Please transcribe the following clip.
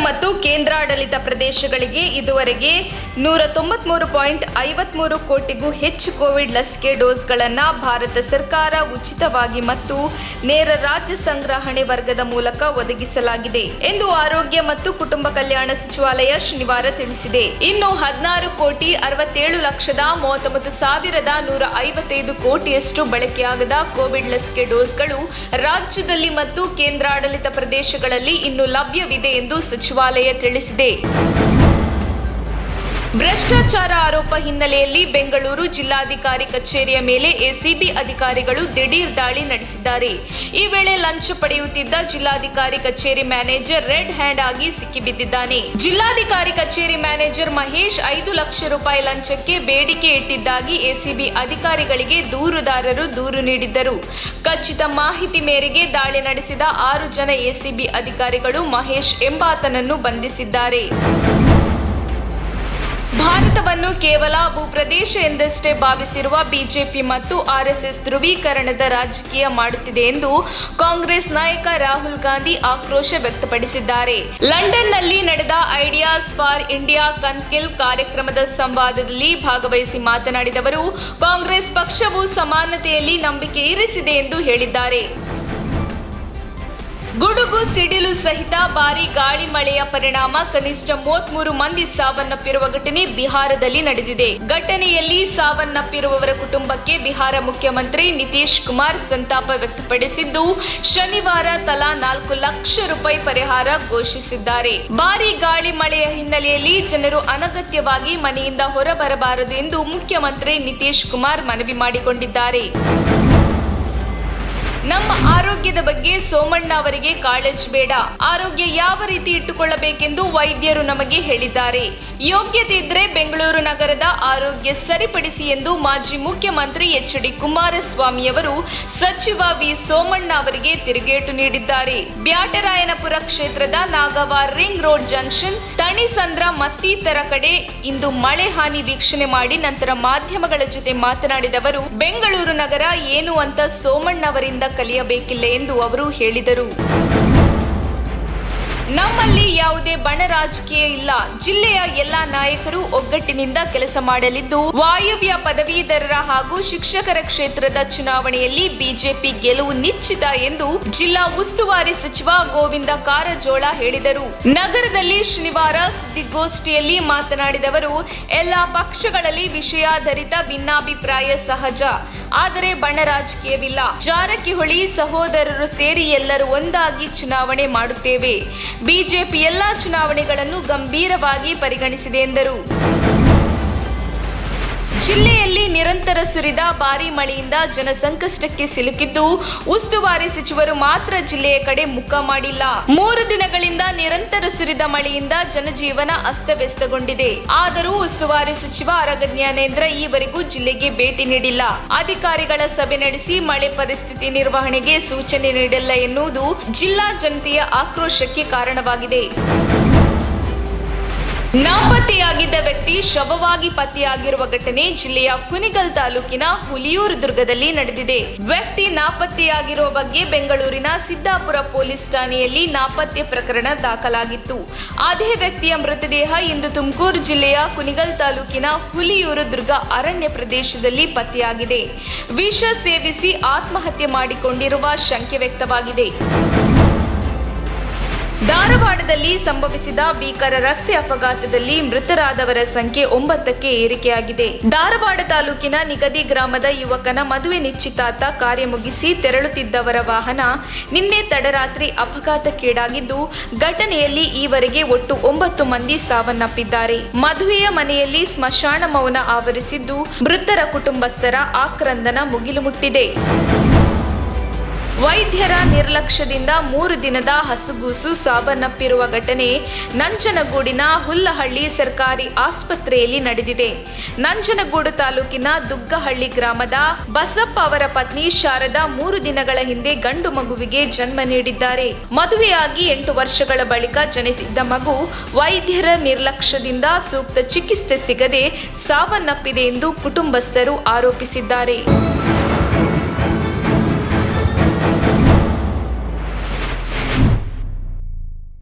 ಮತ್ತು ಕೇಂದ್ರಾಡಳಿತ ಪ್ರದೇಶಗಳಿಗೆ ಇದುವರೆಗೆ 193.53 ಕೋಟಿಗೂ ಹೆಚ್ಚು ಕೋವಿಡ್ ಲಸಿಕೆ ಡೋಸ್ಗಳನ್ನು ಭಾರತ ಸರ್ಕಾರ ಉಚಿತವಾಗಿ ಮತ್ತು ನೇರ ರಾಜ್ಯ ಸಂಗ್ರಹಣೆ ವರ್ಗದ ಮೂಲಕ ಒದಗಿಸಲಾಗಿದೆ ಎಂದು ಆರೋಗ್ಯ ಮತ್ತು ಕುಟುಂಬ ಕಲ್ಯಾಣ ಸಚಿವಾಲಯ ಶನಿವಾರ ತಿಳಿಸಿದೆ. ಇನ್ನು 16,67,39,155 ಕೋಟಿಯಷ್ಟು ಬಳಕೆಯಾಗದ ಕೋವಿಡ್ ಲಸಿಕೆ ಡೋಸ್ಗಳು ರಾಜ್ಯದಲ್ಲಿ ಮತ್ತು ಕೇಂದ್ರಾಡಳಿತ ಪ್ರದೇಶಗಳಲ್ಲಿ ಇನ್ನು ಲಭ್ಯವಿದೆ ಎಂದು ಸಚಿವಾಲಯ ತಿಳಿಸಿದೆ. ಭ್ರಷ್ಟಾಚಾರ ಆರೋಪ ಹಿನ್ನೆಲೆಯಲ್ಲಿ ಬೆಂಗಳೂರು ಜಿಲ್ಲಾಧಿಕಾರಿ ಕಚೇರಿಯ ಮೇಲೆ ಎಸಿಬಿ ಅಧಿಕಾರಿಗಳು ದಿಢೀರ್ ದಾಳಿ ನಡೆಸಿದ್ದಾರೆ. ಈ ವೇಳೆ ಲಂಚ ಪಡೆಯುತ್ತಿದ್ದ ಜಿಲ್ಲಾಧಿಕಾರಿ ಕಚೇರಿ ಮ್ಯಾನೇಜರ್ ರೆಡ್ ಹ್ಯಾಂಡ್ ಆಗಿ ಸಿಕ್ಕಿಬಿದ್ದಿದ್ದಾನೆ. ಜಿಲ್ಲಾಧಿಕಾರಿ ಕಚೇರಿ ಮ್ಯಾನೇಜರ್ ಮಹೇಶ್ 5 ಲಕ್ಷ ರೂಪಾಯಿ ಲಂಚಕ್ಕೆ ಬೇಡಿಕೆ ಇಟ್ಟಿದ್ದಾಗಿ ಎಸಿಬಿ ಅಧಿಕಾರಿಗಳಿಗೆ ದೂರುದಾರರು ದೂರು ನೀಡಿದ್ದರು. ಖಚಿತ ಮಾಹಿತಿ ಮೇರೆಗೆ ದಾಳಿ ನಡೆಸಿದ 6 ಜನ ಎಸಿಬಿ ಅಧಿಕಾರಿಗಳು ಮಹೇಶ್ ಎಂಬಾತನನ್ನು ಬಂಧಿಸಿದ್ದಾರೆ. ಭಾರತವನ್ನು ಕೇವಲ ಭೂಪ್ರದೇಶ ಎಂದಷ್ಟೇ ಭಾವಿಸಿರುವ ಬಿಜೆಪಿ ಮತ್ತು ಆರ್ಎಸ್ಎಸ್ ಧ್ರುವೀಕರಣದ ರಾಜಕೀಯ ಮಾಡುತ್ತಿದೆ ಎಂದು ಕಾಂಗ್ರೆಸ್ ನಾಯಕ ರಾಹುಲ್ ಗಾಂಧಿ ಆಕ್ರೋಶ ವ್ಯಕ್ತಪಡಿಸಿದ್ದಾರೆ. ಲಂಡನ್ನಲ್ಲಿ ನಡೆದ ಐಡಿಯಾಸ್ ಫಾರ್ ಇಂಡಿಯಾ ಕನ್ಕ್ಲೇವ್ ಕಾರ್ಯಕ್ರಮದ ಸಂವಾದದಲ್ಲಿ ಭಾಗವಹಿಸಿ ಮಾತನಾಡಿದ ಅವರು, ಕಾಂಗ್ರೆಸ್ ಪಕ್ಷವು ಸಮಾನತೆಯಲ್ಲಿ ನಂಬಿಕೆ ಇರಿಸಿದೆ ಎಂದು ಹೇಳಿದ್ದಾರೆ. ಗುಡುಗು ಸಿಡಿಲು ಸಹಿತ ಭಾರೀ ಗಾಳಿ ಮಳೆಯ ಪರಿಣಾಮ ಕನಿಷ್ಠ 33 ಮಂದಿ ಸಾವನ್ನಪ್ಪಿರುವ ಘಟನೆ ಬಿಹಾರದಲ್ಲಿ ನಡೆದಿದೆ. ಘಟನೆಯಲ್ಲಿ ಸಾವನ್ನಪ್ಪಿರುವವರ ಕುಟುಂಬಕ್ಕೆ ಬಿಹಾರ ಮುಖ್ಯಮಂತ್ರಿ ನಿತೀಶ್ ಕುಮಾರ್ ಸಂತಾಪ ವ್ಯಕ್ತಪಡಿಸಿದ್ದು, ಶನಿವಾರ ತಲಾ 4 ಲಕ್ಷ ರೂಪಾಯಿ ಪರಿಹಾರ ಘೋಷಿಸಿದ್ದಾರೆ. ಭಾರೀ ಗಾಳಿ ಮಳೆಯ ಹಿನ್ನೆಲೆಯಲ್ಲಿ ಜನರು ಅನಗತ್ಯವಾಗಿ ಮನೆಯಿಂದ ಹೊರಬರಬಾರದು ಎಂದು ಮುಖ್ಯಮಂತ್ರಿ ನಿತೀಶ್ ಕುಮಾರ್ ಮನವಿ ಮಾಡಿಕೊಂಡಿದ್ದಾರೆ. ನಮ್ಮ ಆರೋಗ್ಯದ ಬಗ್ಗೆ ಸೋಮಣ್ಣ ಅವರಿಗೆ ಕಾಳಜಿ ಬೇಡ. ಆರೋಗ್ಯ ಯಾವ ರೀತಿ ಇಟ್ಟುಕೊಳ್ಳಬೇಕೆಂದು ವೈದ್ಯರು ನಮಗೆ ಹೇಳಿದ್ದಾರೆ. ಯೋಗ್ಯತೆ ಇದ್ರೆ ಬೆಂಗಳೂರು ನಗರದ ಆರೋಗ್ಯ ಸರಿಪಡಿಸಿ ಎಂದು ಮಾಜಿ ಮುಖ್ಯಮಂತ್ರಿ ಎಚ್.ಡಿ. ಕುಮಾರಸ್ವಾಮಿ ಅವರು ಸಚಿವ ವಿ. ಸೋಮಣ್ಣ ಅವರಿಗೆ ತಿರುಗೇಟು ನೀಡಿದ್ದಾರೆ. ಬ್ಯಾಟರಾಯನಪುರ ಕ್ಷೇತ್ರದ ನಾಗವಾರ್ ರಿಂಗ್ ರೋಡ್ ಜಂಕ್ಷನ್, ತಣಿಸಂದ್ರ ಮತ್ತಿತರ ಕಡೆ ಇಂದು ಮಳೆ ಹಾನಿ ವೀಕ್ಷಣೆ ಮಾಡಿ ನಂತರ ಮಾಧ್ಯಮಗಳ ಜೊತೆ ಮಾತನಾಡಿದ ಅವರು, ಬೆಂಗಳೂರು ನಗರ ಏನು ಅಂತ ಸೋಮಣ್ಣ ಅವರಿಂದ ಕಲಿಯಬೇಕಿಲ್ಲ ಎಂದು ಅವರು ಹೇಳಿದರು. ನಮ್ಮಲ್ಲಿ ಯಾವುದೇ ಬಣ ರಾಜಕೀಯ ಇಲ್ಲ. ಜಿಲ್ಲೆಯ ಎಲ್ಲಾ ನಾಯಕರು ಒಗ್ಗಟ್ಟಿನಿಂದ ಕೆಲಸ ಮಾಡಲಿದ್ದು, ವಾಯವ್ಯ ಪದವೀಧರರ ಹಾಗೂ ಶಿಕ್ಷಕರ ಕ್ಷೇತ್ರದ ಚುನಾವಣೆಯಲ್ಲಿ ಬಿಜೆಪಿ ಗೆಲುವು ನಿಶ್ಚಿತ ಎಂದು ಜಿಲ್ಲಾ ಉಸ್ತುವಾರಿ ಸಚಿವ ಗೋವಿಂದ ಕಾರಜೋಳ ಹೇಳಿದರು. ನಗರದಲ್ಲಿ ಶನಿವಾರ ಸುದ್ದಿಗೋಷ್ಠಿಯಲ್ಲಿ ಮಾತನಾಡಿದ ಅವರು, ಎಲ್ಲಾ ಪಕ್ಷಗಳಲ್ಲಿ ವಿಷಯಾಧಾರಿತ ಭಿನ್ನಾಭಿಪ್ರಾಯ ಸಹಜ, ಆದರೆ ಬಣ ರಾಜಕೀಯವಿಲ್ಲ. ಜಾರಕಿಹೊಳಿ ಸಹೋದರರು ಸೇರಿ ಎಲ್ಲರೂ ಒಂದಾಗಿ ಚುನಾವಣೆ ಮಾಡುತ್ತೇವೆ. ಬಿಜೆಪಿ ಎಲ್ಲಾ ಚುನಾವಣೆಗಳನ್ನು ಗಂಭೀರವಾಗಿ ಪರಿಗಣಿಸಿದೆ ಎಂದರು. ಜಿಲ್ಲೆಯಲ್ಲಿ ನಿರಂತರ ಸುರಿದ ಭಾರೀ ಮಳೆಯಿಂದ ಜನ ಸಂಕಷ್ಟಕ್ಕೆ ಸಿಲುಕಿದ್ದು, ಉಸ್ತುವಾರಿ ಸಚಿವರು ಮಾತ್ರ ಜಿಲ್ಲೆಯ ಕಡೆ ಮುಖ ಮಾಡಿಲ್ಲ. 3 ದಿನಗಳಿಂದ ನಿರಂತರ ಸುರಿದ ಮಳೆಯಿಂದ ಜನಜೀವನ ಅಸ್ತವ್ಯಸ್ತಗೊಂಡಿದೆ. ಆದರೂ ಉಸ್ತುವಾರಿ ಸಚಿವ ಆರಗ ಜ್ಞಾನೇಂದ್ರ ಈವರೆಗೂ ಜಿಲ್ಲೆಗೆ ಭೇಟಿ ನೀಡಿಲ್ಲ. ಅಧಿಕಾರಿಗಳ ಸಭೆ ನಡೆಸಿ ಮಳೆ ಪರಿಸ್ಥಿತಿ ನಿರ್ವಹಣೆಗೆ ಸೂಚನೆ ನೀಡಿಲ್ಲ ಎನ್ನುವುದು ಜಿಲ್ಲಾ ಜನತೆಯ ಆಕ್ರೋಶಕ್ಕೆ ಕಾರಣವಾಗಿದೆ. ನಾಪತ್ತೆಯಾಗಿದ್ದ ವ್ಯಕ್ತಿ ಶವವಾಗಿ ಪತ್ತೆಯಾಗಿರುವ ಘಟನೆ ಜಿಲ್ಲೆಯ ಕುಣಿಗಲ್ ತಾಲೂಕಿನ ಹುಲಿಯೂರು ದುರ್ಗದಲ್ಲಿ ನಡೆದಿದೆ. ವ್ಯಕ್ತಿ ನಾಪತ್ತೆಯಾಗಿರುವ ಬಗ್ಗೆ ಬೆಂಗಳೂರಿನ ಸಿದ್ದಾಪುರ ಪೊಲೀಸ್ ಠಾಣೆಯಲ್ಲಿ ನಾಪತ್ತೆ ಪ್ರಕರಣ ದಾಖಲಾಗಿತ್ತು. ಅದೇ ವ್ಯಕ್ತಿಯ ಮೃತದೇಹ ಇಂದು ತುಮಕೂರು ಜಿಲ್ಲೆಯ ಕುಣಿಗಲ್ ತಾಲೂಕಿನ ಹುಲಿಯೂರು ದುರ್ಗ ಅರಣ್ಯ ಪ್ರದೇಶದಲ್ಲಿ ಪತ್ತೆಯಾಗಿದೆ. ವಿಷ ಸೇವಿಸಿ ಆತ್ಮಹತ್ಯೆ ಮಾಡಿಕೊಂಡಿರುವ ಶಂಕೆ ವ್ಯಕ್ತವಾಗಿದೆ. ಧಾರವಾಡದಲ್ಲಿ ಸಂಭವಿಸಿದ ಭೀಕರ ರಸ್ತೆ ಅಪಘಾತದಲ್ಲಿ ಮೃತರಾದವರ ಸಂಖ್ಯೆ 9ಕ್ಕೆ ಏರಿಕೆಯಾಗಿದೆ. ಧಾರವಾಡ ತಾಲೂಕಿನ ನಿಗದಿ ಗ್ರಾಮದ ಯುವಕನ ಮದುವೆ ನಿಶ್ಚಿತಾರ್ಥ ಕಾರ್ಯ ಮುಗಿಸಿ ತೆರಳುತ್ತಿದ್ದವರ ವಾಹನ ನಿನ್ನೆ ತಡರಾತ್ರಿ ಅಪಘಾತಕ್ಕೀಡಾಗಿದ್ದು, ಘಟನೆಯಲ್ಲಿ ಈವರೆಗೆ ಒಟ್ಟು 9 ಮಂದಿ ಸಾವನ್ನಪ್ಪಿದ್ದಾರೆ. ಮದುವೆಯ ಮನೆಯಲ್ಲಿ ಸ್ಮಶಾನ ಮೌನ ಆವರಿಸಿದ್ದು, ಮೃತರ ಕುಟುಂಬಸ್ಥರ ಆಕ್ರಂದನ ಮುಗಿಲು ಮುಟ್ಟಿದೆ. ವೈದ್ಯರ ನಿರ್ಲಕ್ಷ್ಯದಿಂದ 3 ದಿನದ ಹಸುಗೂಸು ಸಾವನ್ನಪ್ಪಿರುವ ಘಟನೆ ನಂಜನಗೂಡಿನ ಹುಲ್ಲಹಳ್ಳಿ ಸರ್ಕಾರಿ ಆಸ್ಪತ್ರೆಯಲ್ಲಿ ನಡೆದಿದೆ. ನಂಜನಗೂಡು ತಾಲೂಕಿನ ದುಗ್ಗಹಳ್ಳಿ ಗ್ರಾಮದ ಬಸಪ್ಪ ಅವರ ಪತ್ನಿ ಶಾರದಾ 3 ದಿನಗಳ ಹಿಂದೆ ಗಂಡು ಮಗುವಿಗೆ ಜನ್ಮ ನೀಡಿದ್ದಾರೆ. ಮದುವೆಯಾಗಿ 8 ವರ್ಷಗಳ ಬಳಿಕ ಜನಿಸಿದ್ದ ಮಗು ವೈದ್ಯರ ನಿರ್ಲಕ್ಷ್ಯದಿಂದ ಸೂಕ್ತ ಚಿಕಿತ್ಸೆ ಸಿಗದೆ ಸಾವನ್ನಪ್ಪಿದೆ ಎಂದು ಕುಟುಂಬಸ್ಥರು ಆರೋಪಿಸಿದ್ದಾರೆ.